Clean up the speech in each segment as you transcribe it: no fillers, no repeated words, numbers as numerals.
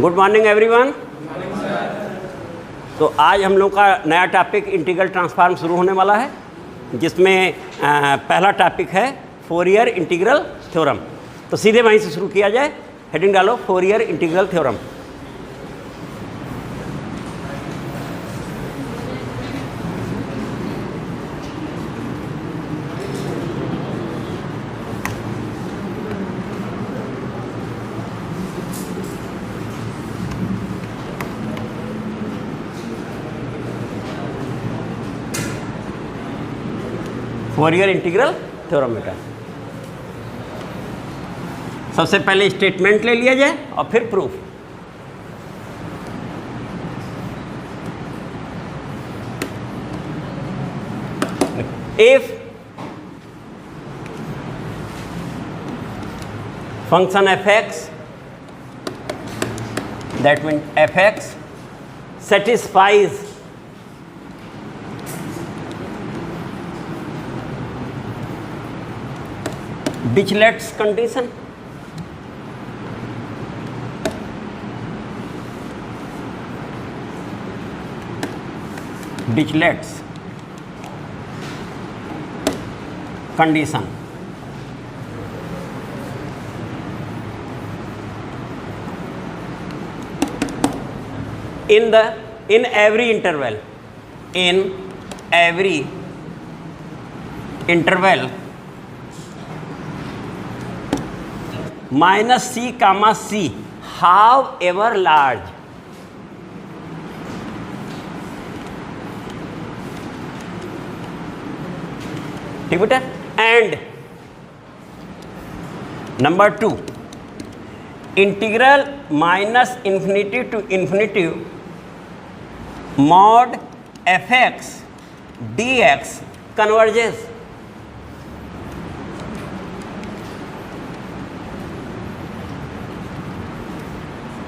Good morning everyone. तो आज हम लोग का नया टॉपिक इंटीग्रल ट्रांसफॉर्म शुरू होने वाला है, जिसमें पहला टॉपिक है फोरियर इंटीग्रल थ्योरम। तो सीधे वहीं से शुरू किया जाए। हेडिंग डालो, Fourier integral theorem. Fourier integral theorem बेटा, सबसे पहले स्टेटमेंट ले लिया जाए और फिर proof. If function f(x), that means f(x) satisfies Dirichlet's condition, Dirichlet's condition, in every interval, minus c comma c, however large, ठीक बेटा। And number 2, integral minus infinity to infinity mod f(x) dx converges.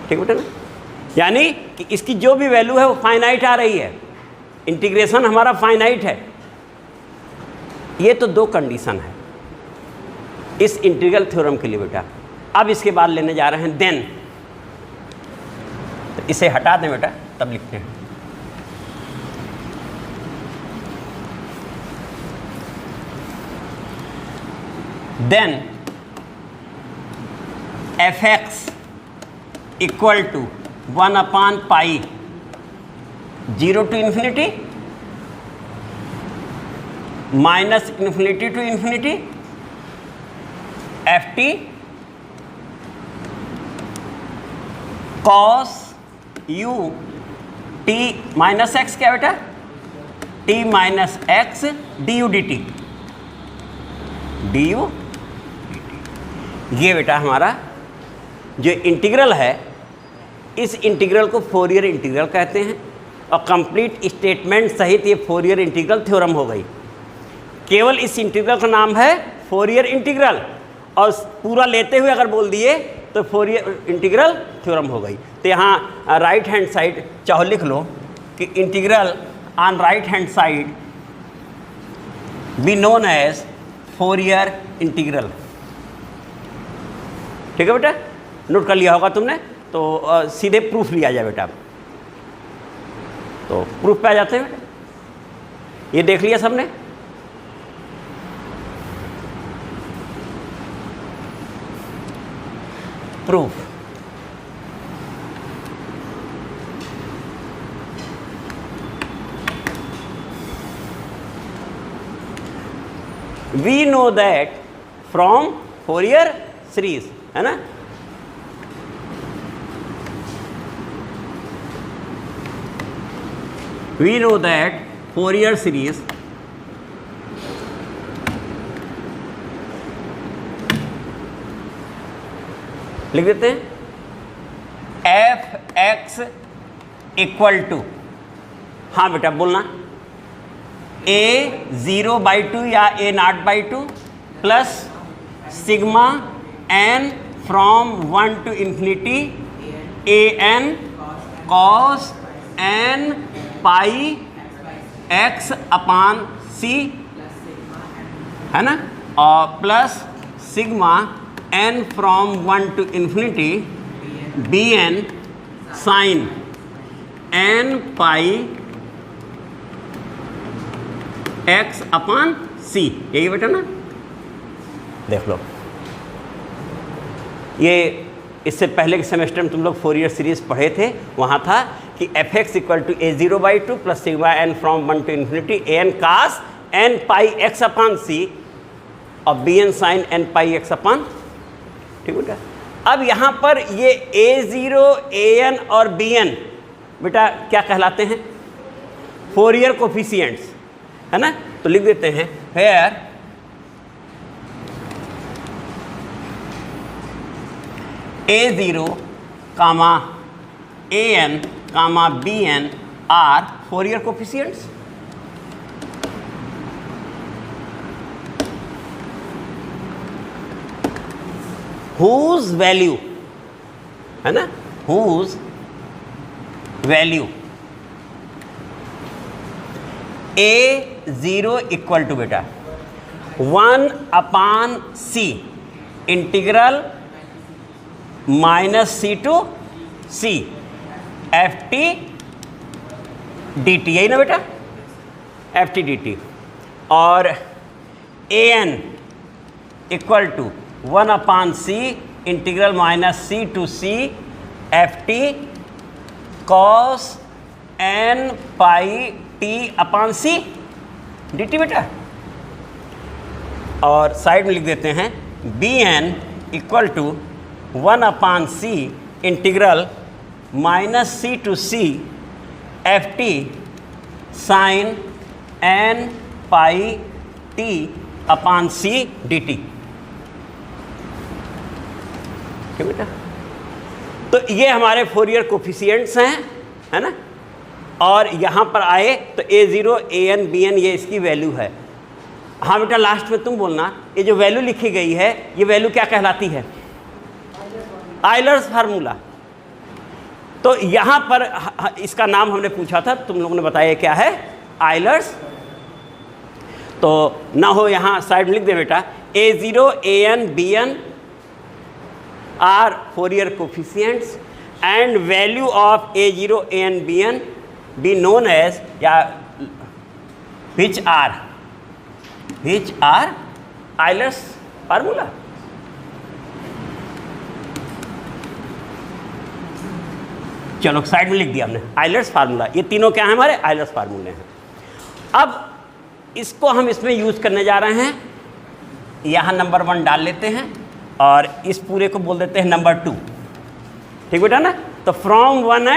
ठीक बेटा ना, यानी कि इसकी जो भी वैल्यू है वो फाइनाइट आ रही है, इंटीग्रेशन हमारा फाइनाइट है। ये तो दो कंडीशन है इस इंटीग्रल थ्योरम के लिए बेटा। अब इसके बाद लेने जा रहे हैं देन। तो इसे हटा दें बेटा, तब लिखते हैं। Then f(x) equal to 1/π 0 to infinity minus infinity to infinity ft cos u t minus x, क्या बेटा, t minus x du dt, du ये बेटा हमारा जो इंटीग्रल है, इस इंटीग्रल को फोरियर इंटीग्रल कहते हैं। और कंप्लीट स्टेटमेंट सहित ये फोरियर इंटीग्रल थ्योरम हो गई। केवल इस इंटीग्रल का नाम है फोरियर इंटीग्रल, और पूरा लेते हुए अगर बोल दिए तो फोरियर इंटीग्रल थ्योरम हो गई। तो यहाँ राइट हैंड साइड चाहो लिख लो कि integral on right hand side be known as Fourier integral. ठीक है बेटा, नोट कर लिया होगा तुमने। तो सीधे प्रूफ लिया जाए बेटा। तो प्रूफ पे आ जाते हैं बेटा। ये देख लिया सबने। Proof, we know that from Fourier series, है ना। We know that Fourier series लिख देते हैं f(x) इक्वल टू, हाँ बेटा बोलना, a0/2 या a0/2 plus sigma n from 1 to infinity an cos n pi x/c, है ना, और plus sigma n from 1 to infinity bn sine n pi x upon c, यही बेटा ना, देख लो। ये इससे पहले के सेमेस्टर में तुम लोग फोरियर सीरीज पढ़े थे, वहाँ था कि f x equal to a0/2 plus sigma n from 1 to infinity n cos n pi x upon c और b n sine n pi x upon, ठीक बेटा। अब यहाँ पर ये a0, an और bn बेटा क्या कहलाते हैं? फोरियर कोफिशिएंट्स, है ना। तो लिख देते हैं here a0, an, bn are Fourier coefficients. whose value, है ना, whose value a0 equal to बेटा 1/c integral -c to c ft dt, यही ना बेटा, ft dt। और an equal to 1/c integral -c to c ft cos n pi t upon c dt बेटा। और side में लिख देते हैं bn equal to 1/c integral -c to c ft sine n pi t upon c dt, ठीक बेटा। तो ये हमारे फोरियर कोफिशिएंट्स हैं, है ना। और यहाँ पर आए तो a0, an, bn ये इसकी वैल्यू है। हाँ बेटा, लास्ट में तुम बोलना, ये जो वैल्यू लिखी गई है ये वैल्यू क्या कहलाती है? Euler's formula. तो यहाँ पर इसका नाम हमने पूछा था, तुम लोगों ने बताया क्या है? आयलर्स। तो ना हो यहाँ साइड में लिख दे बेटा a0, an, bn are Fourier coefficients and value of a0, an, bn be known as, या which are Euler's formula। चलो साइड में लिख दिया हमने आइलर्स फार्मूला। ये तीनों क्या है? हमारे आइलर्स फार्मूले हैं। अब इसको हम इसमें यूज करने जा रहे हैं। यहाँ नंबर 1 डाल लेते हैं और इस पूरे को बोल देते हैं नंबर 2, ठीक बेटा ना। तो फ्रॉम 1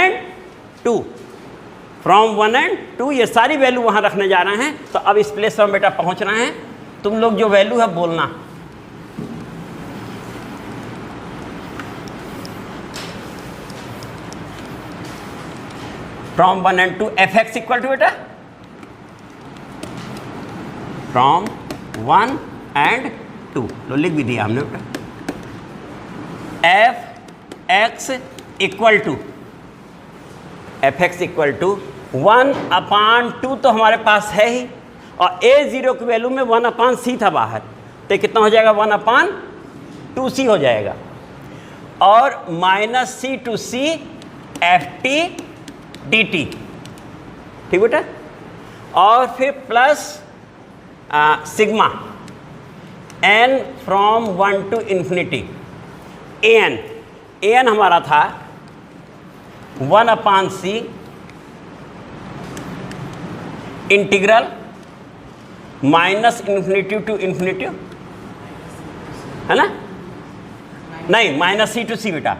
and 2 ये सारी वैल्यू वहाँ रखने जा रहे हैं। तो अब इस प्लेस पर बेटा पहुँच रहे हैं, तुम लोग जो वैल्यू है बोलना। From 1 and 2 f x equal to बेटा फ्रॉम 1 and 2, लो लिख भी दिया हमने बेटा। एफ एक्स इक्वल टू 1/2 तो हमारे पास है ही, और a0 की वैल्यू में 1/c था बाहर, तो कितना हो जाएगा? 1/2c हो जाएगा। और -c to c ft dt, ठीक बेटा। और फिर plus sigma n from 1 to infinity an हमारा था 1/c integral -infinity to infinity, है ना। नहीं, -c टू c बेटा,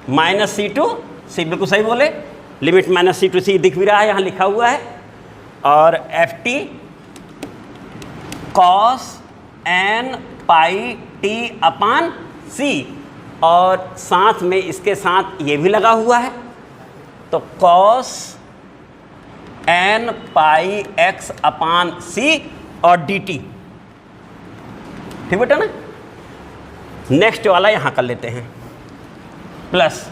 -c टू c, बिल्कुल सही बोले। लिमिट -c टू c दिख भी रहा है, यहाँ लिखा हुआ है। और ft cos n pi t upon c, और साथ में इसके साथ ये भी लगा हुआ है, तो cos n pi x upon c और dt, ठीक बेटा ना। नेक्स्ट वाला यहाँ कर लेते हैं, plus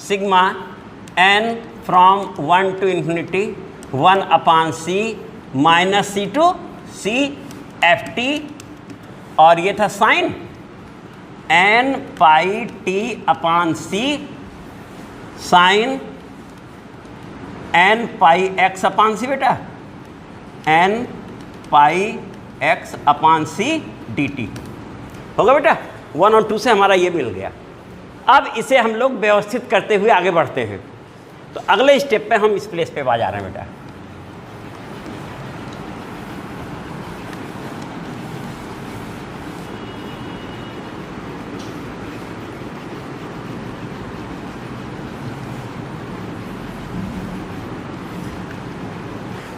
sigma n from 1 to infinity 1/c -c to c f t, और ये था sine n pi t upon c sine n pi x upon c बेटा, n pi x upon c d t होगा बेटा। 1 और 2 से हमारा ये मिल गया। अब इसे हम लोग व्यवस्थित करते हुए आगे बढ़ते हैं। तो अगले स्टेप पे हम इस प्लेस पे आ जा रहे हैं बेटा।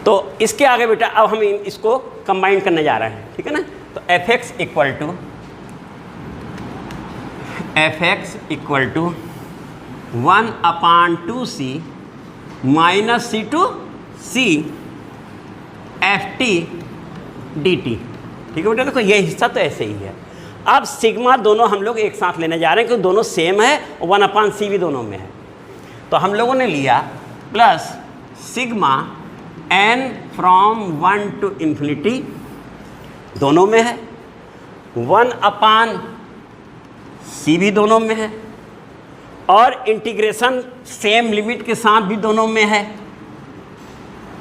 तो इसके आगे बेटा अब हम इसको कंबाइन करने जा रहे हैं, ठीक है ना। तो f x equal to 1/2c minus c to c f t d t, ठीक है बेटा। देखो ये हिस्सा तो ऐसे ही है। अब सिग्मा दोनों हम लोग एक साथ लेने जा रहे हैं क्योंकि दोनों सेम है और 1/c भी दोनों में है। तो हम लोगों ने लिया plus sigma n from 1 to infinity, दोनों में है, 1/c भी दोनों में है, और इंटीग्रेशन सेम लिमिट के साथ भी दोनों में है।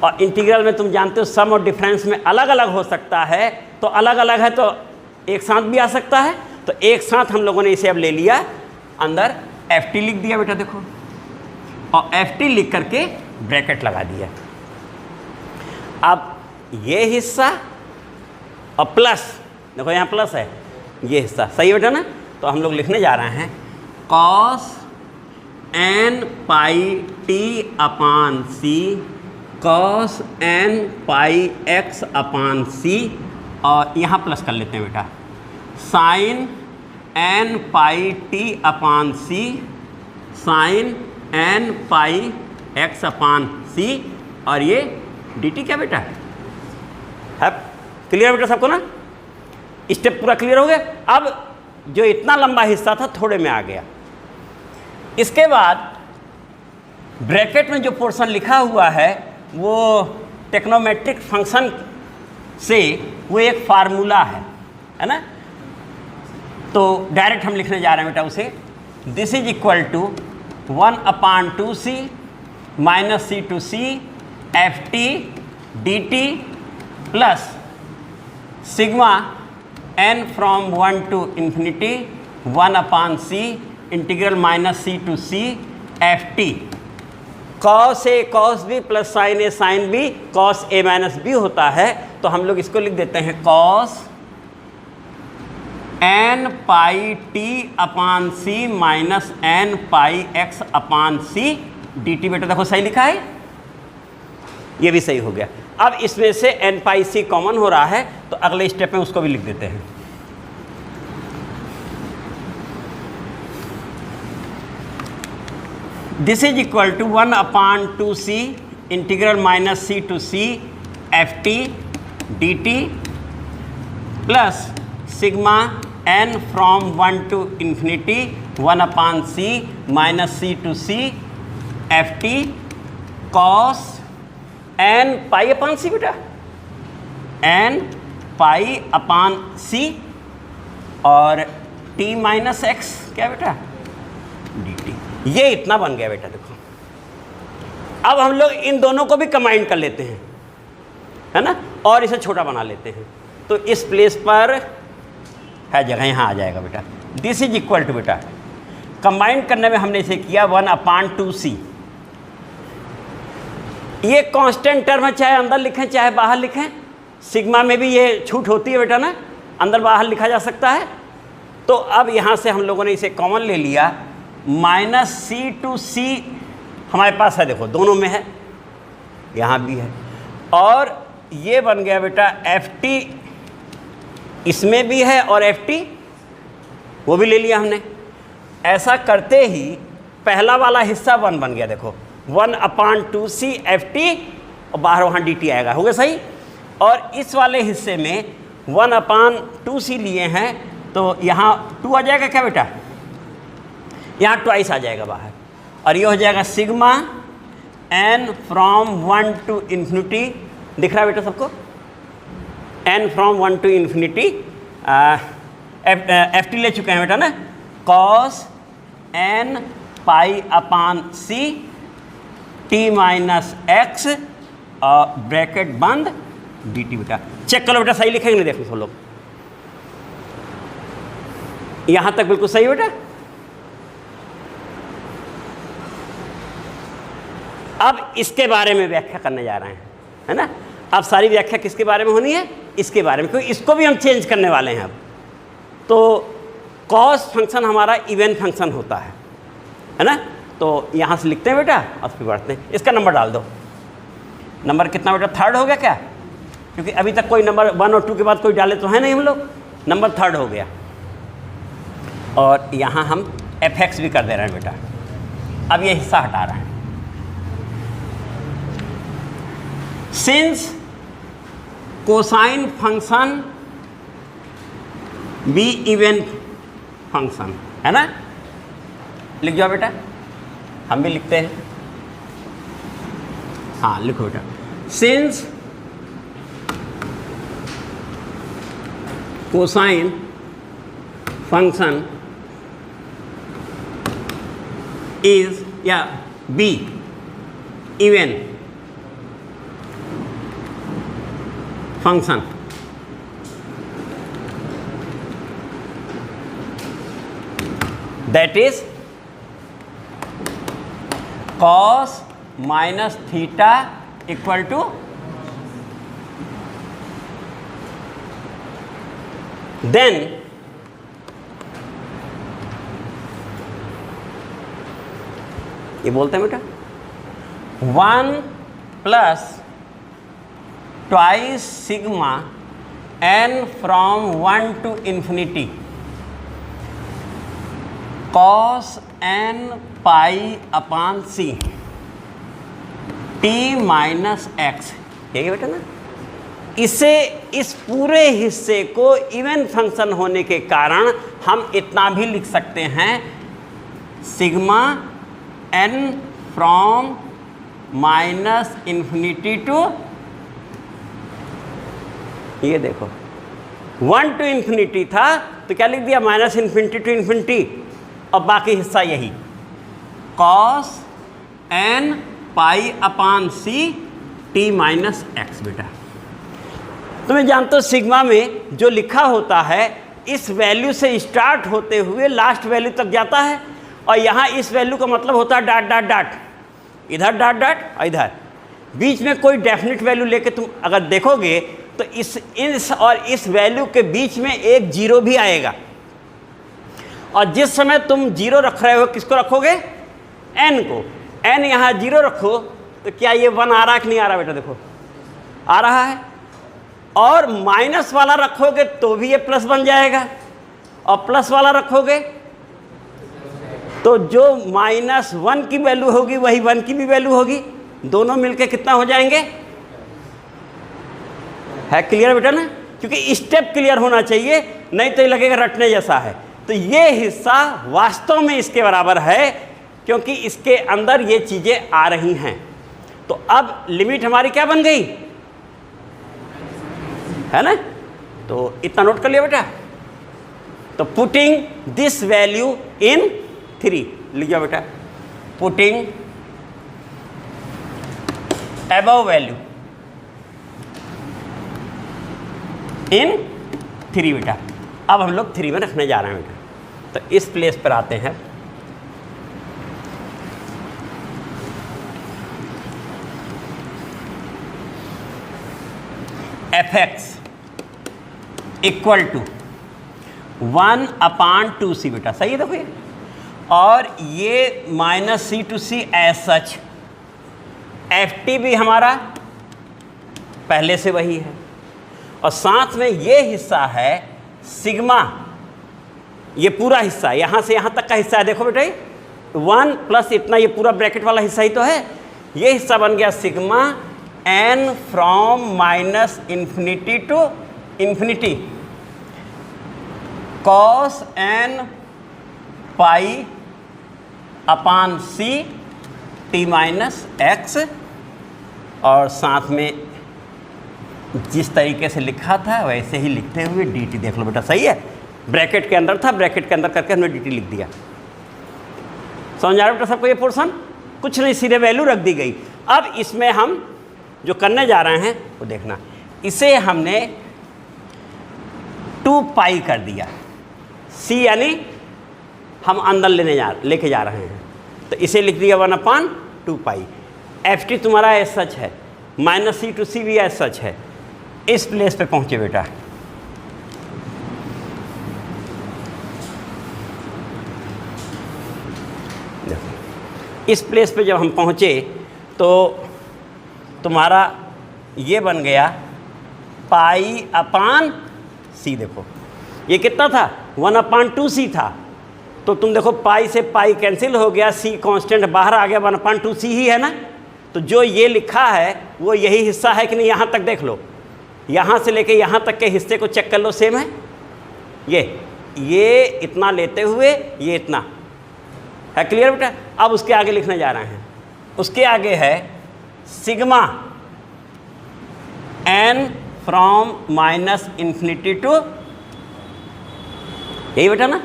और इंटीग्रल में तुम जानते हो सम और डिफरेंस में अलग अलग हो सकता है, तो अलग अलग है तो एक साथ भी आ सकता है। तो एक साथ हम लोगों ने इसे अब ले लिया, अंदर एफ टी लिख दिया बेटा देखो, और एफ टी लिख करके ब्रैकेट लगा दिया। अब ये हिस्सा और प्लस, देखो यहाँ प्लस है, ये हिस्सा सही है बेटा ना। तो हम लोग लिखने जा रहे हैं cos n pi t upon सी cos n pi x upon सी, और यहाँ प्लस कर लेते हैं बेटा sin n pi t upon सी sin n pi x upon सी, और ये dt क्या बेटा है। क्लियर बेटा सबको ना, स्टेप पूरा क्लियर हो गया। अब जो इतना लंबा हिस्सा था थोड़े में आ गया। इसके बाद ब्रैकेट में जो पोर्शन लिखा हुआ है वो टेक्नोमेट्रिक फंक्शन से वो एक फार्मूला है ना। तो डायरेक्ट हम लिखने जा रहे हैं बेटा उसे, this is equal to 1/2c minus c to c f t d t plus sigma n from 1 to infinity 1/c integral minus c to c f t. Cos A cos B plus sine A sine B cos A minus B होता है। तो हम लोग इसको लिख देते हैं cos n pi t upon c minus n pi x upon c d t. बेटा देखो सही लिखा है, ये भी सही हो गया। अब इसमें से n पाई सी कॉमन हो रहा है, तो अगले स्टेप में उसको भी लिख देते हैं। This is equal to 1/2c integral minus c to c f t d t plus sigma n from 1 to infinity 1/c minus c to c f t cos n pi upon c बेटा, n pi upon सी और t minus x क्या बेटा D T. ये इतना बन गया बेटा देखो। अब हम लोग इन दोनों को भी कंबाइन कर लेते हैं, है ना, और इसे छोटा बना लेते हैं। तो इस प्लेस पर है जगह, यहाँ आ जाएगा बेटा। दिस इज इक्वल टू बेटा, कंबाइन करने में हमने इसे किया 1/2c। ये कांस्टेंट टर्म है, चाहे अंदर लिखें चाहे बाहर लिखें। सिग्मा में भी ये छूट होती है बेटा ना, अंदर बाहर लिखा जा सकता है। तो अब यहाँ से हम लोगों ने इसे कॉमन ले लिया, माइनस सी टू सी हमारे पास है, देखो दोनों में है, यहाँ भी है, और ये बन गया बेटा एफ टी, इसमें भी है और एफ टी वो भी ले लिया हमने। ऐसा करते ही पहला वाला हिस्सा 1 बन गया, देखो 1/2c एफ टी और बाहर वहाँ डी टी आएगा, हो गया सही। और इस वाले हिस्से में 1/2c लिए हैं, तो यहाँ 2 आ जाएगा क्या बेटा, यहाँ ट्वाइस आ जाएगा बाहर, और ये हो जाएगा sigma n from 1 to infinity. दिख रहा है बेटा सबको, n from 1 to infinity, f t ले चुके हैं बेटा ना, cos n pi upon c t minus x और ब्रैकेट बंद dt बेटा। चेक करो बेटा सही लिखेंगे नहीं, देखो सब लोग यहां तक बिल्कुल सही बेटा। अब इसके बारे में व्याख्या करने जा रहे हैं, है ना। अब सारी व्याख्या किसके बारे में होनी है, इसके बारे में, क्योंकि इसको भी हम चेंज करने वाले हैं अब। तो कॉस फंक्शन हमारा इवन फंक्शन होता है ना। तो यहाँ से लिखते हैं बेटा और फिर बढ़ते हैं। इसका नंबर डाल दो। नंबर कितना बेटा, थर्ड हो गया क्या, क्योंकि अभी तक कोई नंबर 1 और 2 के बाद कोई डाले तो है नहीं हम लोग। नंबर थर्ड हो गया। और यहाँ हम fx भी कर दे रहे हैं बेटा। अब ये हिस्सा हटा रहे हैं। Since cosine function be even function, है ना, लिख जाओ बेटा, हम भी लिखते हैं। हाँ लिखो बेटा, सिंस कोसाइन फंक्शन इज या be even function, that is cos minus theta equal to then ये बोलते हैं बेटा 1 plus twice sigma n from 1 to infinity cos n pi upon c t minus x, ठीक है बेटा ना। इसे, इस पूरे हिस्से को इवन फंक्शन होने के कारण हम इतना भी लिख सकते हैं, sigma n from minus infinity to, ये देखो 1 टू इन्फिनिटी था तो क्या लिख दिया, माइनस इन्फिनिटी टू इन्फिनिटी, और बाकी हिस्सा यही cos n pi upon c t minus x बेटा। तुम्हें जानते हो सिग्मा में जो लिखा होता है इस वैल्यू से स्टार्ट होते हुए लास्ट वैल्यू तक जाता है, और यहाँ इस वैल्यू का मतलब होता है डॉट डॉट डॉट, इधर डॉट डॉट और इधर, बीच में कोई डेफिनेट वैल्यू लेके तुम अगर देखोगे तो इस और इस वैल्यू के बीच में एक जीरो भी आएगा, और जिस समय तुम जीरो रख रहे हो किसको रखोगे, n को, n यहाँ जीरो रखो तो क्या ये 1 आ रहा है कि नहीं आ रहा बेटा, देखो आ रहा है, और माइनस वाला रखोगे तो भी ये प्लस बन जाएगा, और प्लस वाला रखोगे तो जो -1 की वैल्यू होगी वही 1 की भी वैल्यू होगी, दोनों मिलके कितना हो जाएंगे, है क्लियर बेटा ना, क्योंकि स्टेप क्लियर होना चाहिए, नहीं तो ये लगेगा रटने जैसा है। तो ये हिस्सा वास्तव में इसके बराबर है, क्योंकि इसके अंदर ये चीज़ें आ रही हैं। तो अब लिमिट हमारी क्या बन गई, है ना, तो इतना नोट कर लिया बेटा। तो पुटिंग दिस वैल्यू इन 3, लिख जाओ बेटा, पुटिंग अबव वैल्यू इन 3 बेटा। अब हम लोग 3 में रखने जा रहे हैं बेटा। तो इस प्लेस पर आते हैं, fx equal to 1 upon 2c बेटा, सही है देखो ये, और ये -c to c as such, ft भी हमारा पहले से वही है, और साथ में ये हिस्सा है सिग्मा, ये पूरा हिस्सा यहाँ से यहाँ तक का हिस्सा है, देखो बेटा 1 प्लस इतना ये पूरा ब्रैकेट वाला हिस्सा ही तो है, ये हिस्सा बन गया sigma n from minus infinity to infinity cos n pi upon c t minus x, और साथ में जिस तरीके से लिखा था वैसे ही लिखते हुए डी टी, देख लो बेटा सही है, ब्रैकेट के अंदर था, ब्रैकेट के अंदर करके हमने डी टी लिख दिया। समझ आ रहा है बेटा सबको ये पोर्शन? कुछ नहीं, सीधे वैल्यू रख दी गई। अब इसमें हम जो करने जा रहे हैं वो देखना, इसे हमने 2 पाई कर दिया, सी यानी हम अंदर लेके जा रहे हैं, तो इसे लिख दिया 1/2 पाई। एफ टी तुम्हारा एज सच है, -c to c भी एज सच है। इस प्लेस पे पहुंचे बेटा, देखो इस प्लेस पे जब हम पहुंचे तो तुम्हारा ये बन गया π/c। देखो ये कितना था, 1/2c था, तो तुम देखो पाई से पाई कैंसिल हो गया, c कांस्टेंट बाहर आ गया, 1/2c ही है ना। तो जो ये लिखा है वो यही हिस्सा है कि नहीं, यहाँ तक देख लो, यहाँ से लेके यहाँ तक के हिस्से को चेक कर लो, सेम है। ये इतना लेते हुए ये इतना है, क्लियर बेटा? अब उसके आगे लिखने जा रहे हैं, उसके आगे है सिग्मा n फ्रॉम -∞ टू, यही बेटा ना,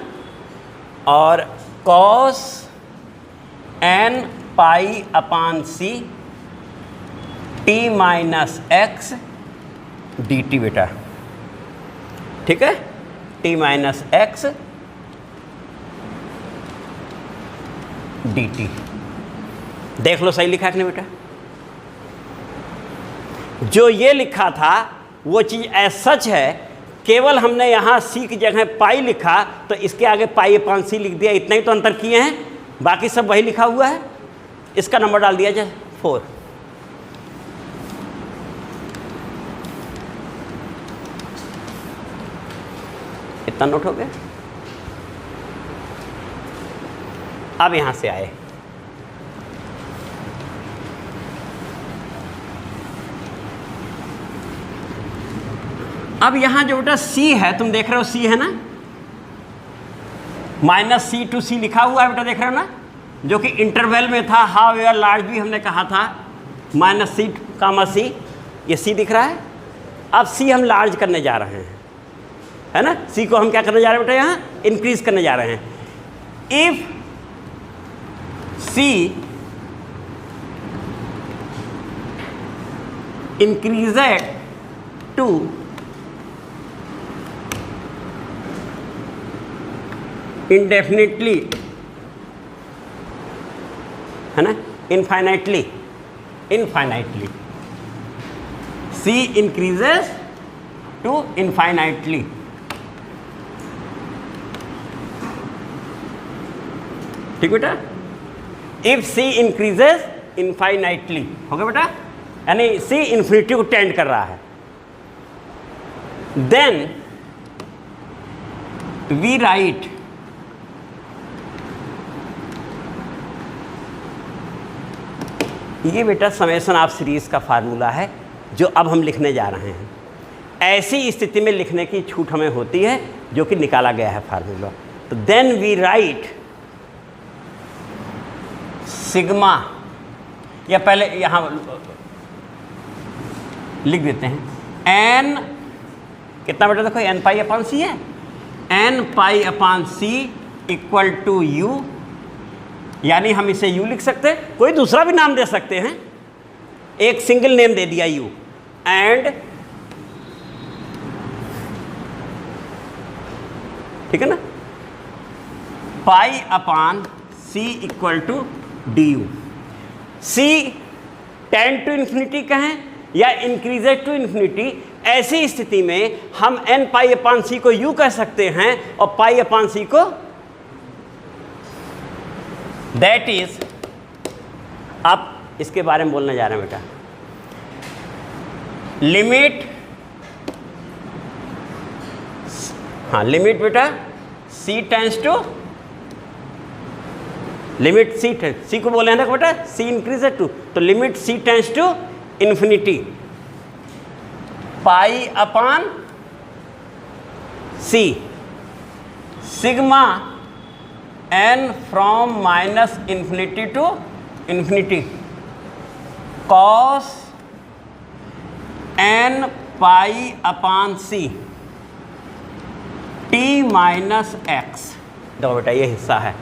और cos n π/c t - x dt बेटा, ठीक है, t - x dt। देख लो सही लिखा है कि नहीं बेटा? जो ये लिखा था वो चीज़ एज सच है, केवल हमने यहाँ c की जगह पाई लिखा तो इसके आगे π/c लिख दिया, इतना ही तो अंतर किए हैं, बाकी सब वही लिखा हुआ है। इसका नंबर डाल दिया जाए 4। इतना नोट हो गया। अब यहां से आए, अब यहां जो बेटा c है, तुम देख रहे हो c है ना, -c to c लिखा हुआ है बेटा, देख रहे हो ना, जो कि इंटरवल में था, हाउ एवर लार्ज भी हमने कहा था, -c, ये c दिख रहा है। अब c हम लार्ज करने जा रहे हैं, है ना, c को हम क्या करने जा रहे हैं बेटा, यहाँ इंक्रीज करने जा रहे हैं। If c increases to indefinitely, है ना, infinitely, c increases to infinitely, ठीक बेटा। इफ c इंक्रीजेस इनफाइनाइटली, हो गया बेटा, यानी c इन्फिनिटी को टेंड कर रहा है, देन वी राइट ये बेटा समेशन ऑफ सीरीज का फार्मूला है जो अब हम लिखने जा रहे हैं। ऐसी स्थिति में लिखने की छूट हमें होती है जो कि निकाला गया है फार्मूला। तो देन वी राइट सिग्मा, या पहले यहाँ लिख देते हैं n, कितना बेटा देखो, n π/c है, n π/c equal to u, यानी हम इसे u लिख सकते हैं, कोई दूसरा भी नाम दे सकते हैं, एक सिंगल नेम दे दिया u, एंड ठीक है ना, π/c equal to du। c tend to infinity कहें या इंक्रीजेज टू इन्फिनिटी, ऐसी स्थिति में हम n π/c को u कह सकते हैं और π/c को दैट इज, अब इसके बारे में बोलने जा रहे हैं बेटा, लिमिट, हाँ लिमिट बेटा c tends to, limit c को बोले हैं ना बेटा, c इंक्रीजेज टू, तो limit c tends to infinity π/c sigma n from -∞ to infinity cos n pi upon c t minus x. देखो बेटा ये हिस्सा है,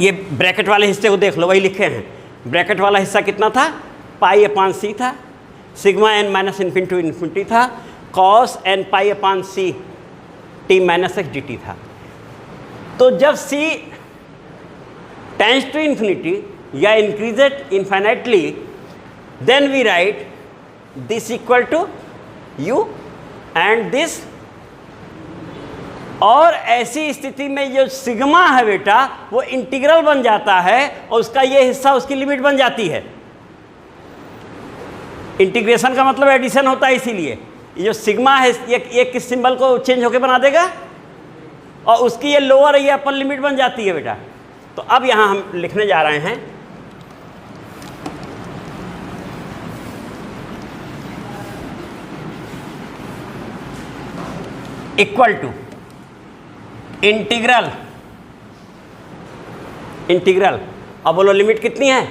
ये ब्रैकेट वाले हिस्से को देख लो, वही लिखे हैं। ब्रैकेट वाला हिस्सा कितना था, पाई अपान सी था, sigma n minus infinity to infinity था, cos n pi upon c t minus x d t था। तो जब सी टेंड्स टू इन्फिनिटी या increased infinitely, then we write this equal to u and this. और ऐसी स्थिति में जो सिग्मा है बेटा वो इंटीग्रल बन जाता है और उसका ये हिस्सा उसकी लिमिट बन जाती है। इंटीग्रेशन का मतलब एडिशन होता है, इसीलिए ये जो सिग्मा है ये किस सिंबल को चेंज होकर बना देगा और उसकी ये लोअर ये अपर लिमिट बन जाती है बेटा। तो अब यहां हम लिखने जा रहे हैं इक्वल टू इंटीग्रल, इंटीग्रल अब बोलो लिमिट कितनी है,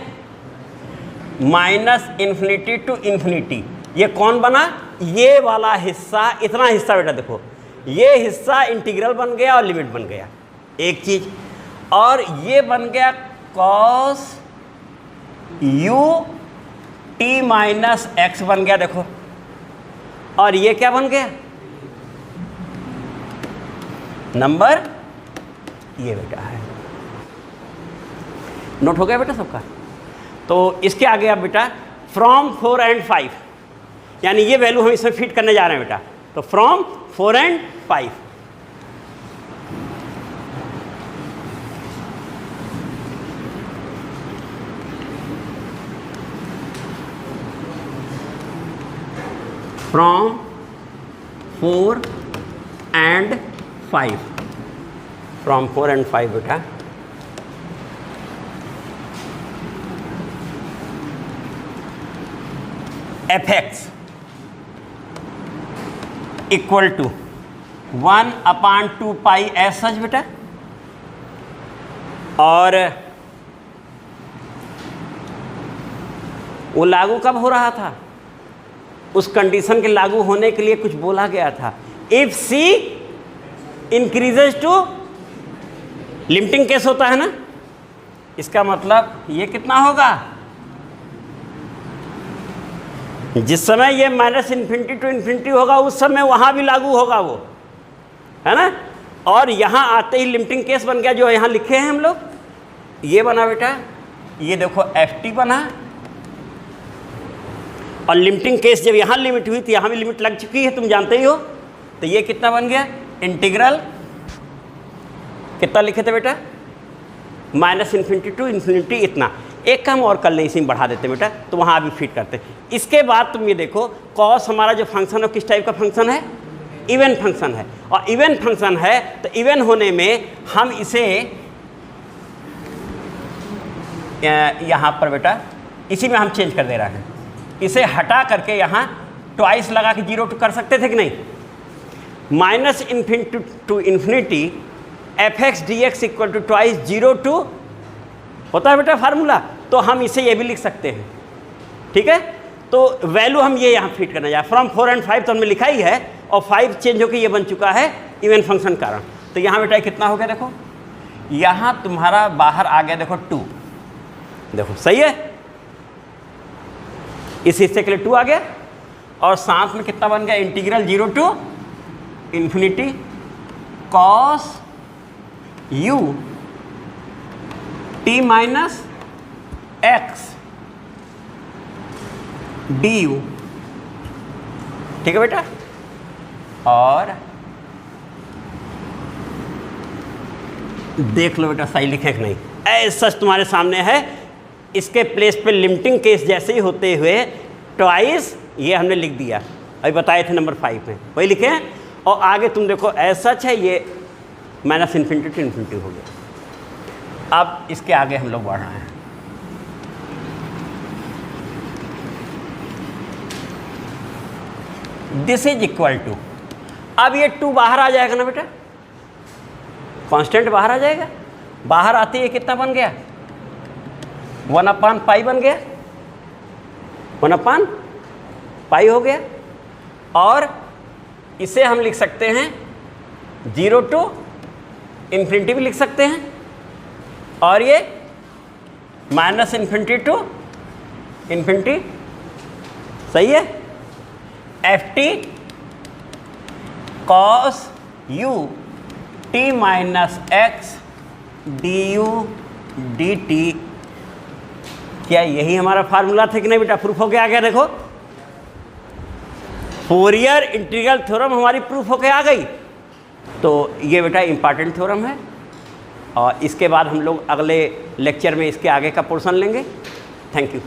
माइनस इन्फिनिटी टू इन्फिनिटी। ये कौन बना, ये वाला हिस्सा, इतना हिस्सा बेटा देखो, ये हिस्सा इंटीग्रल बन गया और लिमिट बन गया एक चीज। और ये बन गया cos U T minus x बन गया देखो। और ये क्या बन गया, नंबर ये बेटा है। नोट हो गया बेटा सबका। तो इसके आगे अब बेटा फ्रॉम 4 and 5, यानी ये वैल्यू हम इसमें फिट करने जा रहे हैं बेटा। तो from 4 and 5, from 4 and 5, from 4 and 5 बेटा f x equal to 1/2 pi s such बेटा। और वो लागू कब हो रहा था, उस कंडीशन के लागू होने के लिए कुछ बोला गया था, if c increases to, limiting case होता है ना, इसका मतलब ये कितना होगा, जिस समय ये माइनस इन्फिनिटी टू इन्फिनिटी होगा उस समय वहाँ भी लागू होगा वो, है ना। और यहाँ आते ही लिमिटिंग केस बन गया जो यहाँ लिखे हैं हम लोग, ये बना बेटा, ये देखो एफ टी बना। और लिमिटिंग केस जब यहाँ लिमिट हुई थी, यहाँ भी लिमिट लग चुकी है, तुम जानते ही हो। तो ये कितना बन गया, इंटीग्रल कितना लिखे थे बेटा, माइनस इन्फिनिटी टू इन्फिनिटी इतना। एक काम और कर लें, इसी में बढ़ा देते बेटा, तो वहाँ भी फिट करते। इसके बाद तुम ये देखो कॉस हमारा जो फंक्शन है किस टाइप का फंक्शन है, इवन फंक्शन है। और इवन फंक्शन है तो इवन होने में हम इसे यहाँ पर बेटा इसी में हम चेंज कर दे रहे हैं, इसे हटा करके यहाँ ट्वाइस लगा के 0 to कर सकते थे कि नहीं। Minus infinity to infinity f x d x equal to twice 0 to होता है बेटा फार्मूला। तो हम इसे ये भी लिख सकते हैं, ठीक है। तो वैल्यू हम ये यहाँ फिट करना जाए, फ्रॉम 4 and 5 तो हमने लिखा ही है, और 5 चेंज होकर ये बन चुका है इवन फंक्शन कारण। तो यहाँ बेटा कितना हो गया देखो, यहाँ तुम्हारा बाहर आ गया देखो 2, देखो सही है, इस हिस्से के लिए 2 आ गया। और साथ में कितना बन गया, integral 0 to infinity cos U T minus x D you, ठीक है बेटा। और देख लो बेटा सही लिखे कि नहीं, ऐसा तुम्हारे सामने है। इसके प्लेस पे लिमिटिंग केस जैसे ही होते हुए ट्वाइस ये हमने लिख दिया, अभी बताए थे नंबर 5 में, वही लिखे हैं। और आगे तुम देखो ऐसा है, ये माइनस इन्फिनिटी टू इन्फिनिटी हो गया। अब इसके आगे हम लोग बढ़ रहे हैं, दिस इज इक्वल टू, अब ये 2 बाहर आ जाएगा ना बेटा, कांस्टेंट बाहर आ जाएगा। बाहर आते ही कितना बन गया, 1/पाई बन गया। 1/पाई हो गया। और इसे हम लिख सकते हैं 0 to इन्फिनिटी भी लिख सकते हैं, और ये -∞ to इन्फिनिटी। सही है। ft cos u t - x du dt, क्या यही हमारा फार्मूला था कि नहीं बेटा? प्रूफ होके आ गया। देखो, फोरियर इंटीग्रल थ्योरम हमारी प्रूफ होके आ गई। तो ये बेटा इंपॉर्टेंट थ्योरम है, और इसके बाद हम लोग अगले लेक्चर में इसके आगे का पोर्शन लेंगे। Thank you.